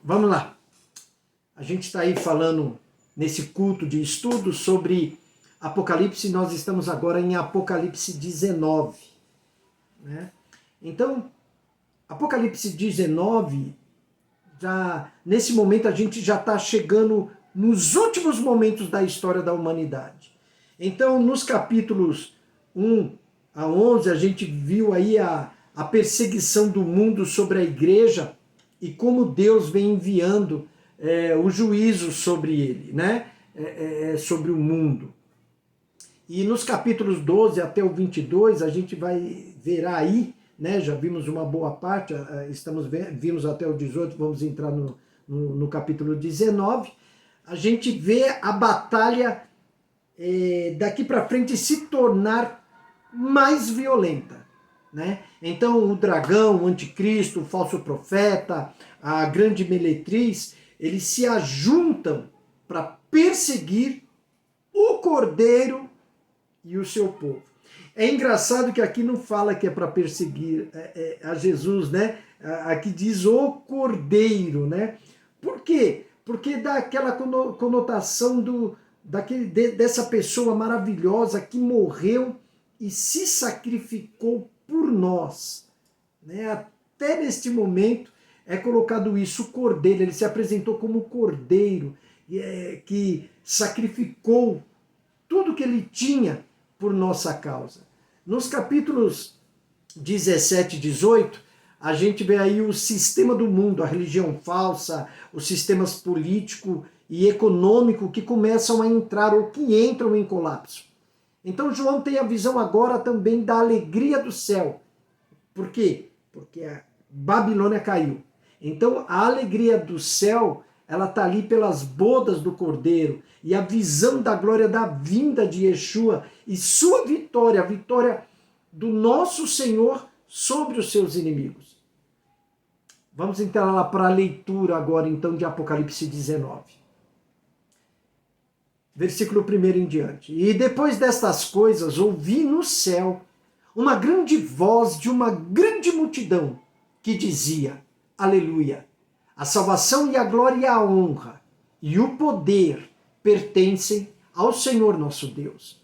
Vamos lá. A gente está aí falando nesse culto de estudo sobre Apocalipse. Nós estamos agora em Apocalipse 19. Né? Então, Apocalipse 19, nesse momento a gente já está chegando nos últimos momentos da história da humanidade. Então, nos capítulos 1 a 11, a gente viu aí a perseguição do mundo sobre a igreja e como Deus vem enviando o juízo sobre ele, né? Sobre o mundo. E nos capítulos 12 até o 22, a gente vai ver aí, né? Já vimos uma boa parte, vimos até o 18, vamos entrar no capítulo 19. A gente vê a batalha daqui para frente se tornar mais violenta. Né? Então o dragão, o anticristo, o falso profeta, a grande meretriz, eles se ajuntam para perseguir o cordeiro e o seu povo. É engraçado que aqui não fala que é para perseguir a Jesus, né? Aqui diz o cordeiro, né? Por quê? Porque dá aquela conotação dessa pessoa maravilhosa que morreu e se sacrificou por nós. Né? Até neste momento é colocado isso, o cordeiro, ele se apresentou como cordeiro, que sacrificou tudo que ele tinha por nossa causa. Nos capítulos 17 e 18, a gente vê aí o sistema do mundo, a religião falsa, os sistemas político e econômico que começam a entrar ou que entram em colapso. Então João tem a visão agora também da alegria do céu. Por quê? Porque a Babilônia caiu. Então a alegria do céu, ela está ali pelas bodas do Cordeiro e a visão da glória da vinda de Yeshua e sua vitória, a vitória do nosso Senhor sobre os seus inimigos. Vamos entrar lá para a leitura agora então de Apocalipse 19. Versículo 1 em diante. E depois destas coisas ouvi no céu uma grande voz de uma grande multidão que dizia: Aleluia! A salvação e a glória e a honra e o poder pertencem ao Senhor nosso Deus.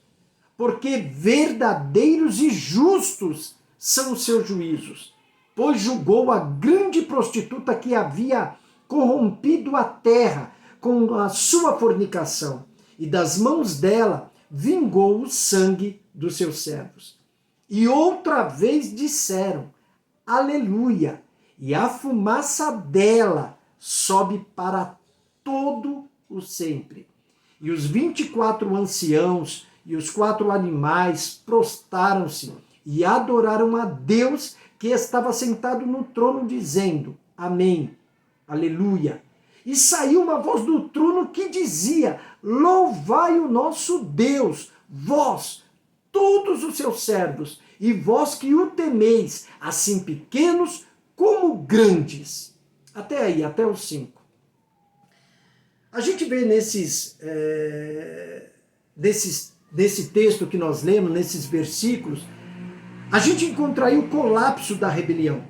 Porque verdadeiros e justos são os seus juízos, pois julgou a grande prostituta que havia corrompido a terra com a sua fornicação, e das mãos dela vingou o sangue dos seus servos. E outra vez disseram: Aleluia! E a fumaça dela sobe para todo o sempre. E os 24 anciãos e os 4 animais prostraram-se e adoraram a Deus que estava sentado no trono, dizendo: Amém, Aleluia. E saiu uma voz do trono que dizia: Louvai o nosso Deus, vós, todos os seus servos, e vós que o temeis, assim pequenos como grandes. Até aí, até os 5. A gente vê nesse texto que nós lemos, nesses versículos, a gente encontra aí o colapso da rebelião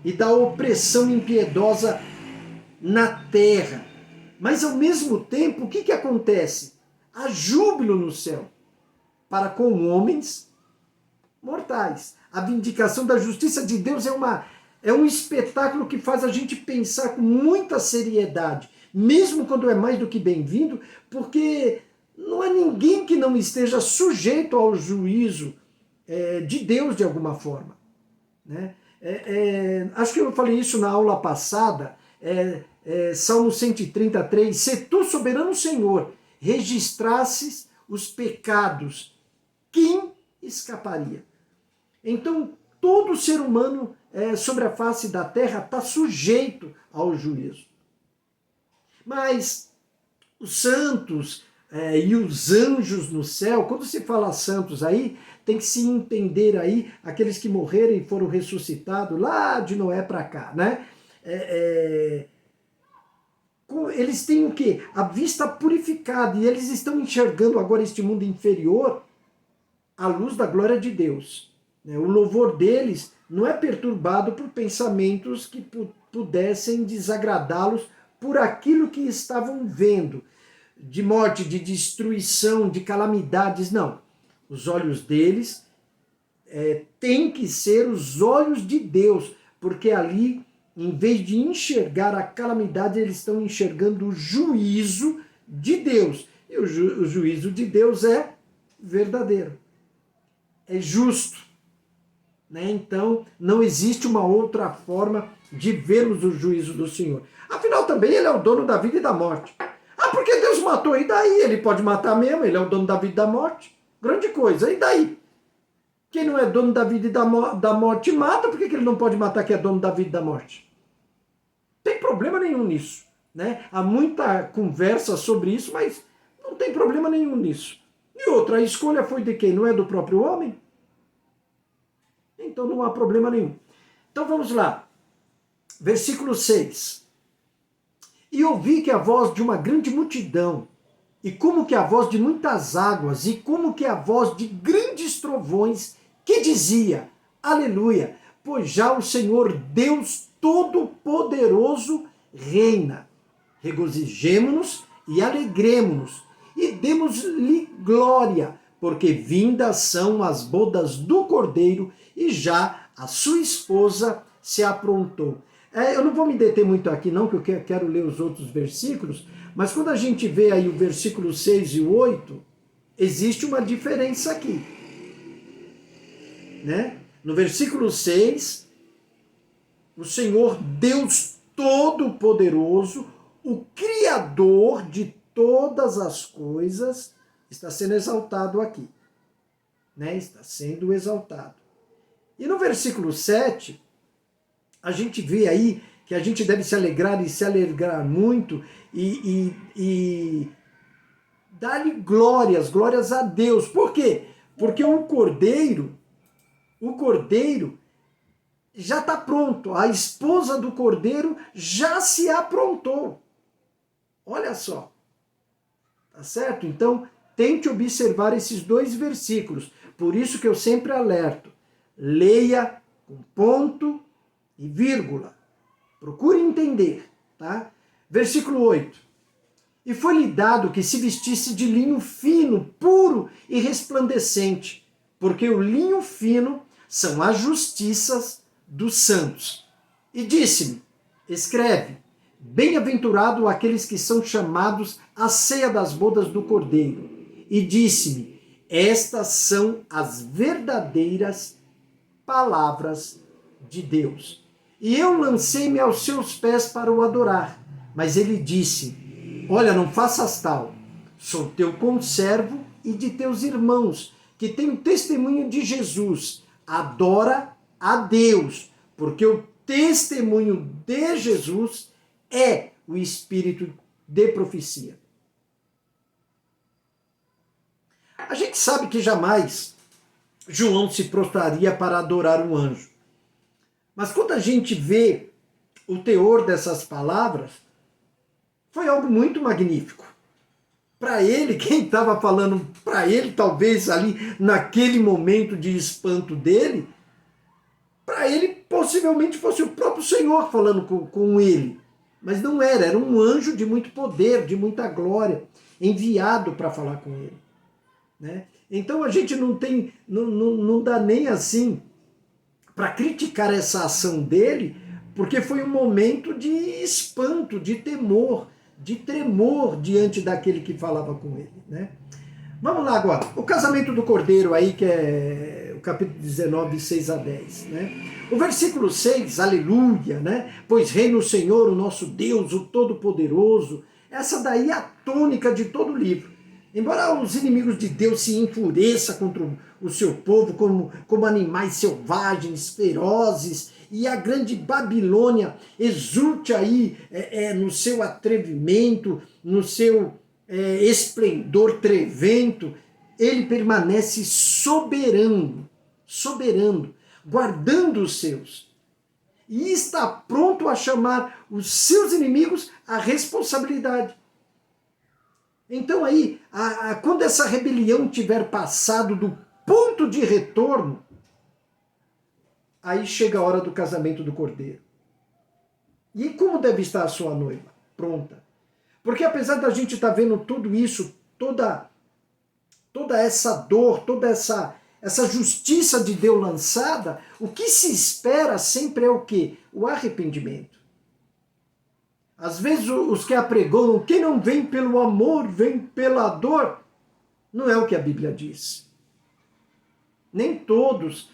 e da opressão impiedosa na terra. Mas ao mesmo tempo, o que acontece? Há júbilo no céu para com homens mortais. A vindicação da justiça de Deus é um espetáculo que faz a gente pensar com muita seriedade, mesmo quando é mais do que bem-vindo, porque não há ninguém que não esteja sujeito ao juízo de Deus de alguma forma. Né? Acho que eu falei isso na aula passada, Salmo 133, se tu, soberano Senhor, registrasses os pecados, quem escaparia? Então, todo ser humano sobre a face da terra está sujeito ao juízo. Mas os santos e os anjos no céu, quando se fala santos aí, tem que se entender aí aqueles que morreram e foram ressuscitados lá de Noé para cá, né? Eles têm o quê? A vista purificada, e eles estão enxergando agora este mundo inferior à luz da glória de Deus. O louvor deles não é perturbado por pensamentos que pudessem desagradá-los por aquilo que estavam vendo, de morte, de destruição, de calamidades, não. Os olhos deles têm que ser os olhos de Deus, porque ali, em vez de enxergar a calamidade, eles estão enxergando o juízo de Deus. E o juízo de Deus é verdadeiro, é justo. Né? Então, não existe uma outra forma de vermos o juízo do Senhor. Afinal, também ele é o dono da vida e da morte. Ah, porque Deus matou, e daí? Ele pode matar mesmo, ele é o dono da vida e da morte. Grande coisa, e daí? Quem não é dono da vida e da morte mata, por que ele não pode matar quem é dono da vida e da morte? Não tem problema nenhum nisso. Né? Há muita conversa sobre isso, mas não tem problema nenhum nisso. E outra, a escolha foi de quem? Não é do próprio homem? Então não há problema nenhum. Então vamos lá. Versículo 6. E ouvi que a voz de uma grande multidão, e como que a voz de muitas águas, e como que a voz de grandes trovões, que dizia, aleluia, pois já o Senhor Deus Todo-Poderoso reina. Regozijemo-nos e alegremo-nos, e demos-lhe glória, porque vindas são as bodas do Cordeiro, e já a sua esposa se aprontou. Eu não vou me deter muito aqui não, que eu quero ler os outros versículos, mas quando a gente vê aí o versículo 6 e o 8, existe uma diferença aqui. Né? No versículo 6, o Senhor Deus Todo-Poderoso, o Criador de todas as coisas, está sendo exaltado aqui. Né? Está sendo exaltado. E no versículo 7, a gente vê aí que a gente deve se alegrar e se alegrar muito e dar-lhe glórias a Deus. Por quê? Porque o Cordeiro já está pronto. A esposa do Cordeiro já se aprontou. Olha só. Tá certo? Então, tente observar esses dois versículos. Por isso que eu sempre alerto. Leia com ponto e vírgula. Procure entender, tá? Versículo 8. E foi-lhe dado que se vestisse de linho fino, puro e resplandecente, porque o linho fino são as justiças dos santos. E disse-me, escreve, bem-aventurado aqueles que são chamados à ceia das bodas do Cordeiro. E disse-me, estas são as verdadeiras palavras de Deus. E eu lancei-me aos seus pés para o adorar. Mas ele disse, olha, não faças tal. Sou teu conservo e de teus irmãos, que têm o testemunho de Jesus. Adora a Deus, porque o testemunho de Jesus é o espírito de profecia. A gente sabe que jamais João se prostraria para adorar um anjo. Mas quando a gente vê o teor dessas palavras, foi algo muito magnífico. Para ele, quem estava falando para ele, talvez ali naquele momento de espanto dele, para ele possivelmente fosse o próprio Senhor falando com ele. Mas não era, era um anjo de muito poder, de muita glória, enviado para falar com ele. Né? Então a gente não dá nem assim para criticar essa ação dele, porque foi um momento de espanto, de temor, de tremor diante daquele que falava com ele. Né? Vamos lá agora. O casamento do Cordeiro aí, que é o capítulo 19, 6 a 10. Né? O versículo 6, aleluia, né? Pois reina o Senhor, o nosso Deus, o Todo-Poderoso. Essa daí é a tônica de todo o livro. Embora os inimigos de Deus se enfureçam contra o seu povo como animais selvagens, ferozes, e a grande Babilônia exulte aí no seu atrevimento, no seu esplendor trevento, ele permanece soberano, guardando os seus. E está pronto a chamar os seus inimigos à responsabilidade. Então aí, quando essa rebelião tiver passado do ponto de retorno, aí chega a hora do casamento do Cordeiro. E como deve estar a sua noiva? pronta. Porque apesar da gente estar vendo tudo isso, toda essa dor, toda essa justiça de Deus lançada, o que se espera sempre é o quê? O arrependimento. Às vezes os que apregoam, quem não vem pelo amor, vem pela dor, não é o que a Bíblia diz. Nem todos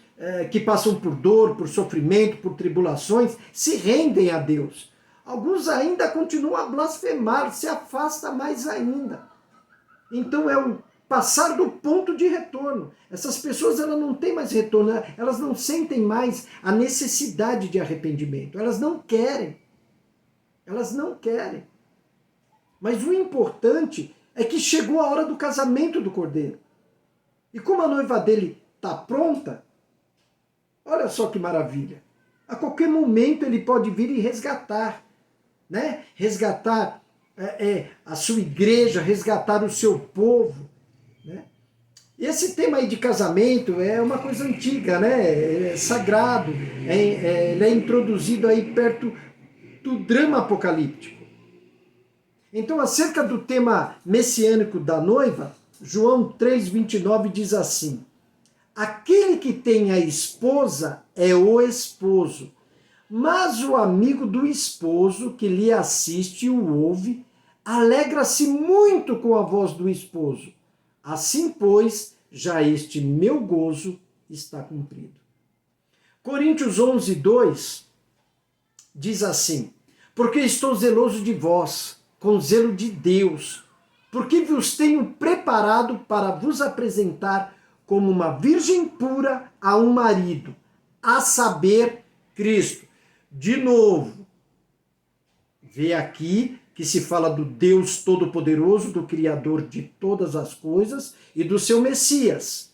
que passam por dor, por sofrimento, por tribulações, se rendem a Deus. Alguns ainda continuam a blasfemar, se afastam mais ainda. Então é o passar do ponto de retorno. Essas pessoas elas não têm mais retorno, elas não sentem mais a necessidade de arrependimento, elas não querem. Elas não querem. Mas o importante é que chegou a hora do casamento do Cordeiro. E como a noiva dele está pronta, olha só que maravilha. A qualquer momento ele pode vir e resgatar. Né? Resgatar a sua igreja, resgatar o seu povo. Né? E esse tema aí de casamento é uma coisa antiga, né? É sagrado. Ele é introduzido aí perto do drama apocalíptico. Então, acerca do tema messiânico da noiva, João 3,29 diz assim: aquele que tem a esposa é o esposo, mas o amigo do esposo que lhe assiste e o ouve, alegra-se muito com a voz do esposo. Assim, pois, já este meu gozo está cumprido. Coríntios 11:2 diz assim: porque estou zeloso de vós, com zelo de Deus, porque vos tenho preparado para vos apresentar como uma virgem pura a um marido, a saber, Cristo. De novo, vê aqui que se fala do Deus Todo-Poderoso, do Criador de todas as coisas e do seu Messias,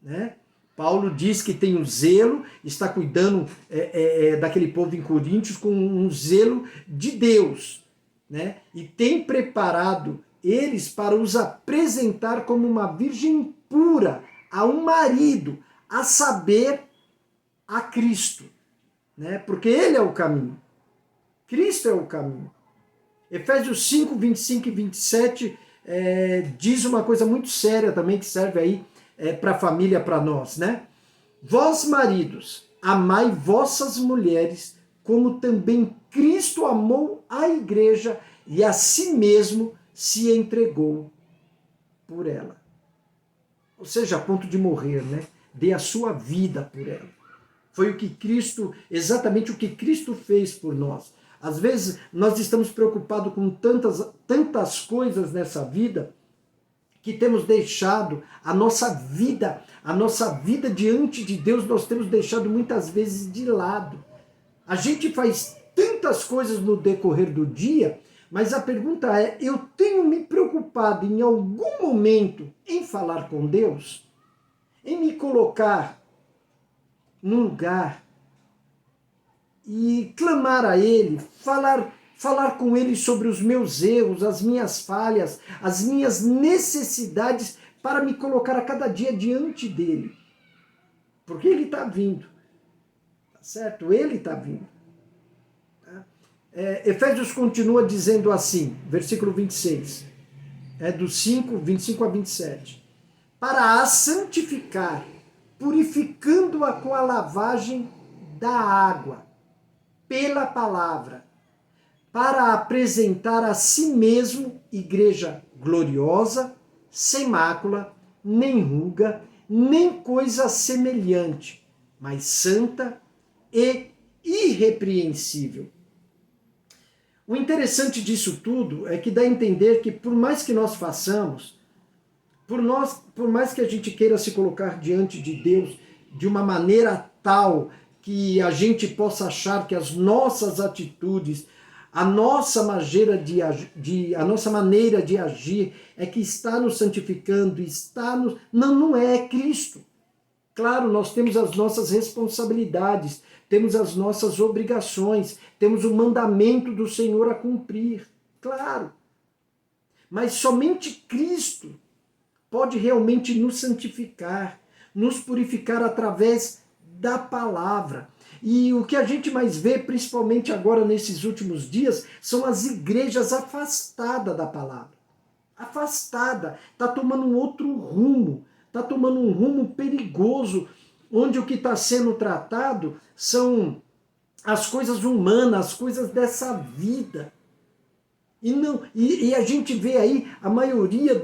né? Paulo diz que tem um zelo, está cuidando daquele povo em Coríntios com um zelo de Deus, né? E tem preparado eles para os apresentar como uma virgem pura a um marido, a saber, a Cristo, né? Porque ele é o caminho. Cristo é o caminho. Efésios 5, 25 e 27 diz uma coisa muito séria também, que serve aí para a família, para nós, né? Vós, maridos, amai vossas mulheres, como também Cristo amou a igreja e a si mesmo se entregou por ela. Ou seja, a ponto de morrer, né? Dê a sua vida por ela. Foi o que Cristo, exatamente o que Cristo fez por nós. Às vezes nós estamos preocupados com tantas coisas nessa vida, que temos deixado a nossa vida diante de Deus, nós temos deixado muitas vezes de lado. A gente faz tantas coisas no decorrer do dia, mas a pergunta é, eu tenho me preocupado em algum momento em falar com Deus? Em me colocar num lugar e clamar a Ele, falar com Ele sobre os meus erros, as minhas falhas, as minhas necessidades, para me colocar a cada dia diante dEle. Porque Ele está vindo. Tá certo? Ele está vindo. Tá? Efésios continua dizendo assim, versículo 26, do 25 a 27. Para a santificar, purificando-a com a lavagem da água, pela palavra, para apresentar a si mesmo igreja gloriosa, sem mácula, nem ruga, nem coisa semelhante, mas santa e irrepreensível. O interessante disso tudo é que dá a entender que por mais que nós façamos, por mais que a gente queira se colocar diante de Deus de uma maneira tal que a gente possa achar que as nossas atitudes, a nossa maneira de agir é que está nos santificando, não é Cristo. Claro, nós temos as nossas responsabilidades, temos as nossas obrigações, temos o mandamento do Senhor a cumprir, claro. Mas somente Cristo pode realmente nos santificar, nos purificar através da palavra. E o que a gente mais vê, principalmente agora nesses últimos dias, são as igrejas afastadas da palavra. Afastada, está tomando um outro rumo, está tomando um rumo perigoso, onde o que está sendo tratado são as coisas humanas, as coisas dessa vida. E a gente vê aí a maioria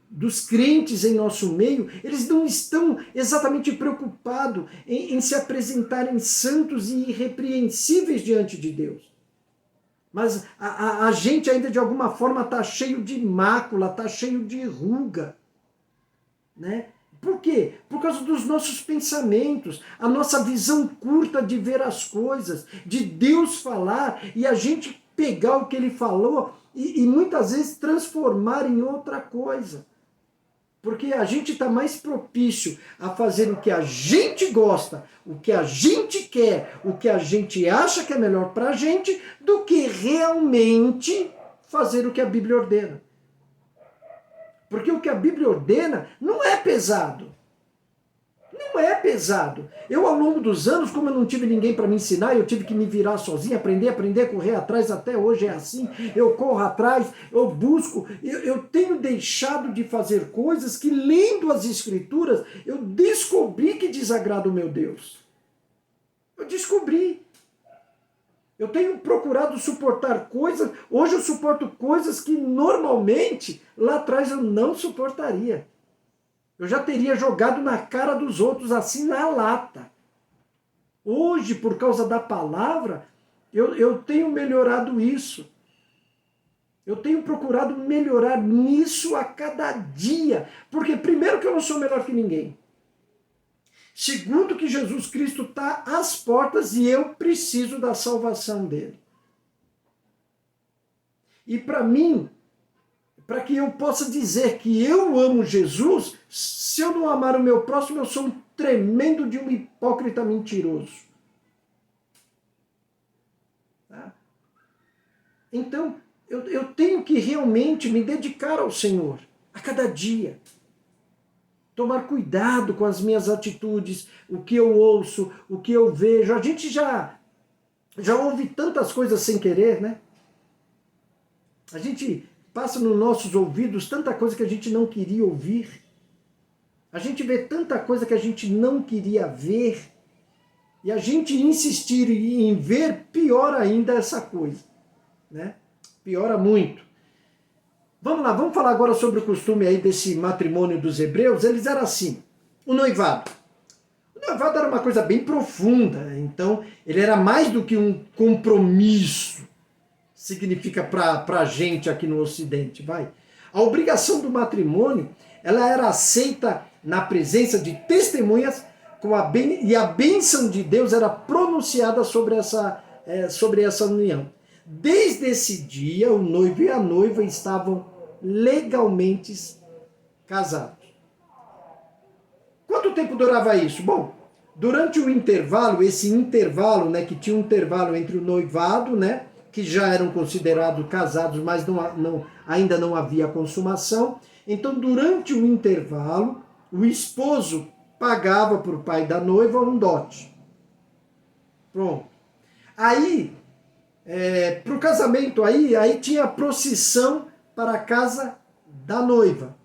dos crentes em nosso meio, eles não estão exatamente preocupados em se apresentarem santos e irrepreensíveis diante de Deus. Mas a gente ainda de alguma forma está cheio de mácula, está cheio de ruga. Né? Por quê? Por causa dos nossos pensamentos, a nossa visão curta de ver as coisas, de Deus falar e a gente pegar o que ele falou e muitas vezes transformar em outra coisa. Porque a gente está mais propício a fazer o que a gente gosta, o que a gente quer, o que a gente acha que é melhor para a gente, do que realmente fazer o que a Bíblia ordena. Porque o que a Bíblia ordena não é pesado. Não é pesado. Eu, ao longo dos anos, como eu não tive ninguém para me ensinar, eu tive que me virar sozinho, aprender, correr atrás, até hoje é assim. Eu corro atrás, eu busco. Eu tenho deixado de fazer coisas que, lendo as Escrituras, eu descobri que desagrada o meu Deus. Eu descobri. Eu tenho procurado suportar coisas, hoje eu suporto coisas que normalmente lá atrás eu não suportaria. Eu já teria jogado na cara dos outros assim na lata. Hoje, por causa da palavra, eu tenho melhorado isso. Eu tenho procurado melhorar nisso a cada dia. Porque primeiro que eu não sou melhor que ninguém. Segundo que Jesus Cristo está às portas e eu preciso da salvação dele. E para mim, para que eu possa dizer que eu amo Jesus, se eu não amar o meu próximo, eu sou um tremendo de um hipócrita mentiroso. Tá? Então, eu tenho que realmente me dedicar ao Senhor, a cada dia. Tomar cuidado com as minhas atitudes, o que eu ouço, o que eu vejo. A gente já ouve tantas coisas sem querer, né? A gente passa nos nossos ouvidos tanta coisa que a gente não queria ouvir. A gente vê tanta coisa que a gente não queria ver. E a gente insistir em ver, piora ainda essa coisa. Né? Piora muito. Vamos lá, vamos falar agora sobre o costume aí desse matrimônio dos hebreus. Eles eram assim, o noivado. O noivado era uma coisa bem profunda, então ele era mais do que um compromisso. Significa para a gente aqui no Ocidente, vai. A obrigação do matrimônio, ela era aceita na presença de testemunhas e a bênção de Deus era pronunciada sobre essa união. Desde esse dia, o noivo e a noiva estavam legalmente casados. Quanto tempo durava isso? Bom, durante o intervalo, esse intervalo, né, que tinha um intervalo entre o noivado, né, que já eram considerados casados, mas ainda não havia consumação. Então, durante o intervalo, o esposo pagava para o pai da noiva um dote. Pronto. Aí, para o casamento, aí tinha a procissão para a casa da noiva.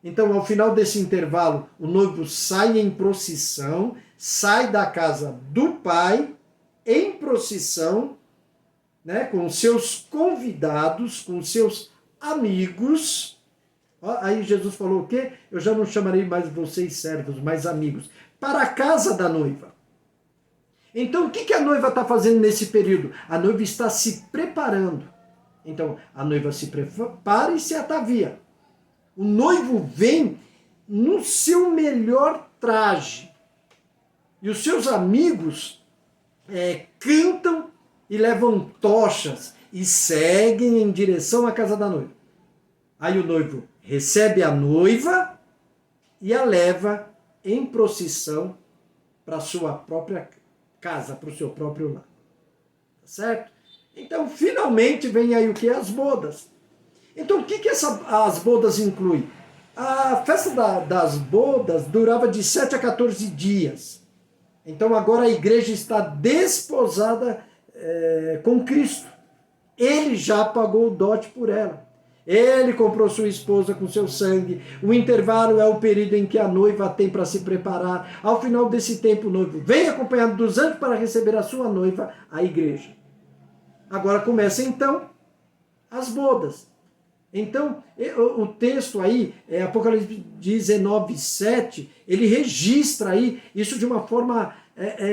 Então, ao final desse intervalo, o noivo sai em procissão, sai da casa do pai, em procissão, né, com seus convidados, com seus amigos. Aí Jesus falou o quê? Eu já não chamarei mais vocês servos, mas amigos. Para a casa da noiva. Então, o que a noiva está fazendo nesse período? A noiva está se preparando. Então, a noiva se prepara e se atavia. O noivo vem no seu melhor traje. E os seus amigos cantam e levam tochas e seguem em direção à casa da noiva. Aí o noivo recebe a noiva e a leva em procissão para a sua própria casa, para o seu próprio lar. Tá certo? Então, finalmente, vem aí o que? As bodas. Então, o que as bodas incluem? A festa das bodas durava de 7 a 14 dias. Então agora a igreja está desposada com Cristo. Ele já pagou o dote por ela. Ele comprou sua esposa com seu sangue. O intervalo é o período em que a noiva tem para se preparar. Ao final desse tempo, o noivo vem acompanhado dos anjos para receber a sua noiva, a igreja. Agora começa então as bodas. Então, o texto aí, Apocalipse 19, 7, ele registra aí isso de uma forma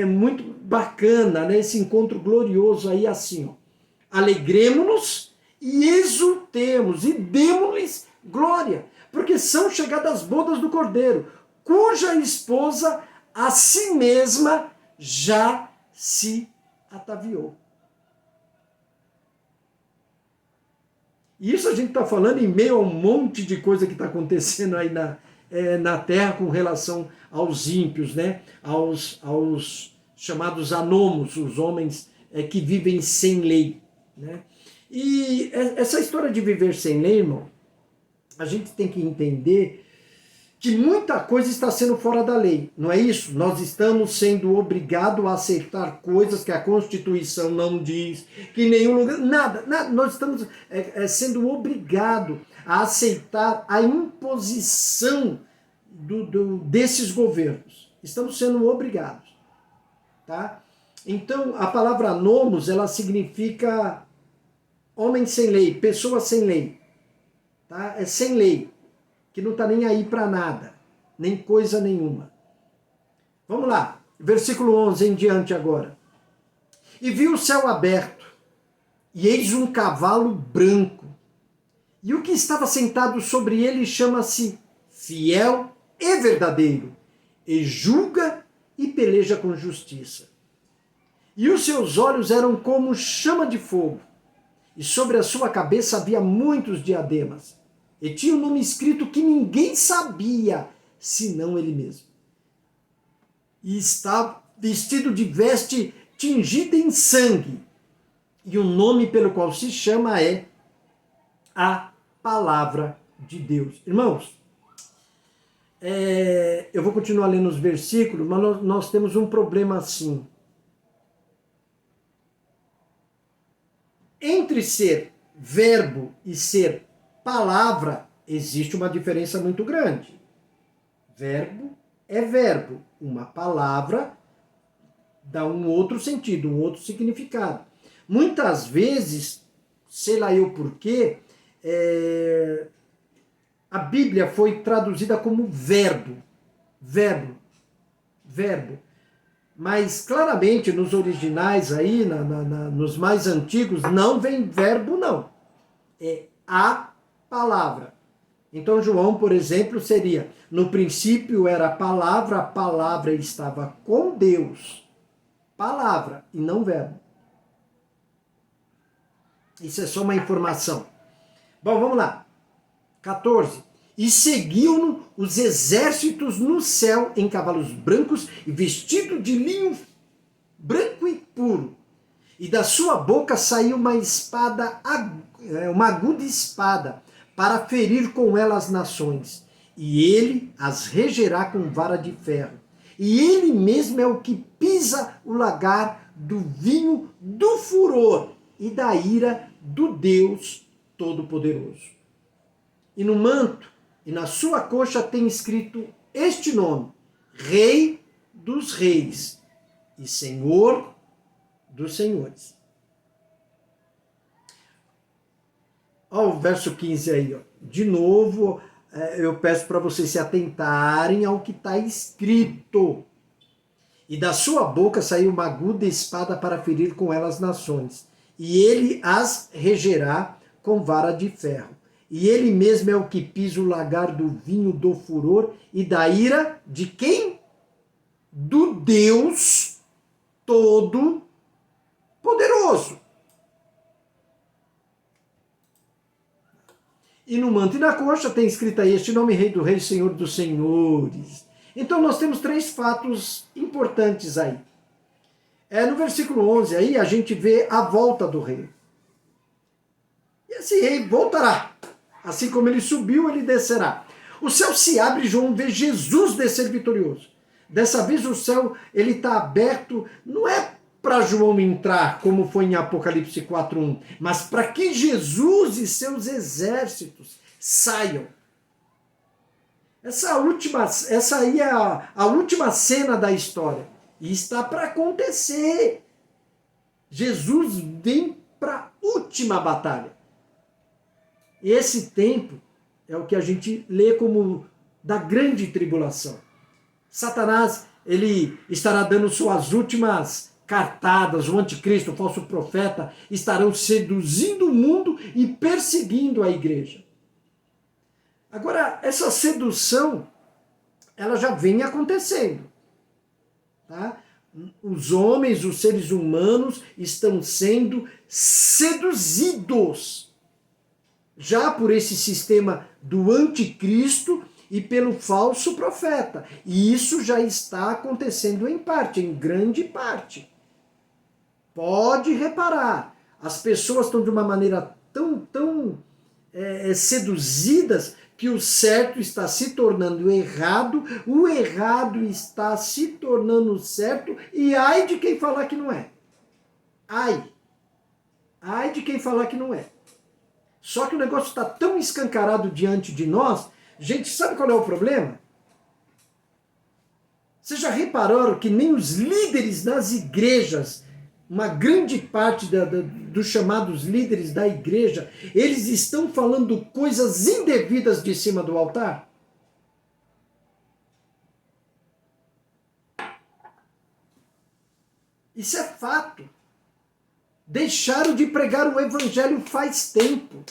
muito bacana, né? Esse encontro glorioso aí assim, ó. Alegremo-nos e exultemos e demos-lhes glória, porque são chegadas as bodas do Cordeiro, cuja esposa a si mesma já se ataviou. E isso a gente está falando em meio a um monte de coisa que está acontecendo aí na terra com relação aos ímpios, né? aos chamados anomos, os homens que vivem sem lei. Né? E essa história de viver sem lei, irmão, a gente tem que entender que muita coisa está sendo fora da lei, não é isso? Nós estamos sendo obrigados a aceitar coisas que a Constituição não diz, que em nenhum lugar, nada, nós estamos sendo obrigados a aceitar a imposição desses governos. Estamos sendo obrigados, tá? Então, a palavra nomos, ela significa homem sem lei, pessoa sem lei, tá? É sem lei, que não está nem aí para nada, nem coisa nenhuma. Vamos lá, versículo 11 em diante agora. E viu o céu aberto, e eis um cavalo branco, e o que estava sentado sobre ele chama-se Fiel e Verdadeiro, e julga e peleja com justiça. E os seus olhos eram como chama de fogo, e sobre a sua cabeça havia muitos diademas, e tinha um nome escrito que ninguém sabia, senão ele mesmo. E estava vestido de veste tingida em sangue, e o nome pelo qual se chama é a Palavra de Deus. Irmãos, eu vou continuar lendo os versículos, mas nós temos um problema assim. Entre ser verbo e ser palavra, existe uma diferença muito grande. Verbo é verbo. Uma palavra dá um outro sentido, um outro significado. Muitas vezes, sei lá eu porquê, a Bíblia foi traduzida como verbo. Verbo. Mas claramente nos originais aí, nos mais antigos, não vem verbo não. É a palavra. Então João, por exemplo, seria: no princípio era a palavra estava com Deus. Palavra e não verbo. Isso é só uma informação. Bom, vamos lá. 14. E seguiam-no os exércitos no céu em cavalos brancos e vestidos de linho branco e puro. E da sua boca saiu uma espada, uma aguda espada, para ferir com ela as nações. E ele as regerá com vara de ferro. E ele mesmo é o que pisa o lagar do vinho do furor e da ira do Deus Todo-Poderoso. E no manto e na sua coxa tem escrito este nome: Rei dos Reis e Senhor dos Senhores. Olha o verso 15 aí, ó. De novo, eu peço para vocês se atentarem ao que está escrito. E da sua boca saiu uma aguda espada para ferir com ela as nações. E ele as regerá com vara de ferro. E ele mesmo é o que pisa o lagar do vinho do furor e da ira de quem? Do Deus Todo-Poderoso. E no manto e na coxa tem escrito aí este nome: Rei do Rei, Senhor dos Senhores. Então nós temos três fatos importantes aí. No versículo 11 aí a gente vê a volta do rei. E esse rei voltará. Assim como ele subiu, ele descerá. O céu se abre e João vê Jesus descer vitorioso. Dessa vez o céu ele está aberto, não é para João entrar, como foi em Apocalipse 4:1, mas para que Jesus e seus exércitos saiam. Essa aí é a última cena da história. E está para acontecer. Jesus vem para a última batalha. Esse tempo é o que a gente lê como da grande tribulação. Satanás, ele estará dando suas últimas cartadas, o anticristo, o falso profeta, estarão seduzindo o mundo e perseguindo a igreja. Agora, essa sedução, ela já vem acontecendo. Tá? Os homens, os seres humanos, estão sendo seduzidos já por esse sistema do anticristo e pelo falso profeta. E isso já está acontecendo em parte, em grande parte. Pode reparar, as pessoas estão de uma maneira tão seduzidas que o certo está se tornando errado, o errado está se tornando certo, e ai de quem falar que não é. Ai de quem falar que não é. Só que o negócio está tão escancarado diante de nós. Gente, sabe qual é o problema? Vocês já repararam que nem os líderes das igrejas, uma grande parte dos chamados líderes da igreja, eles estão falando coisas indevidas de cima do altar? Isso é fato. Deixaram de pregar o evangelho faz tempo.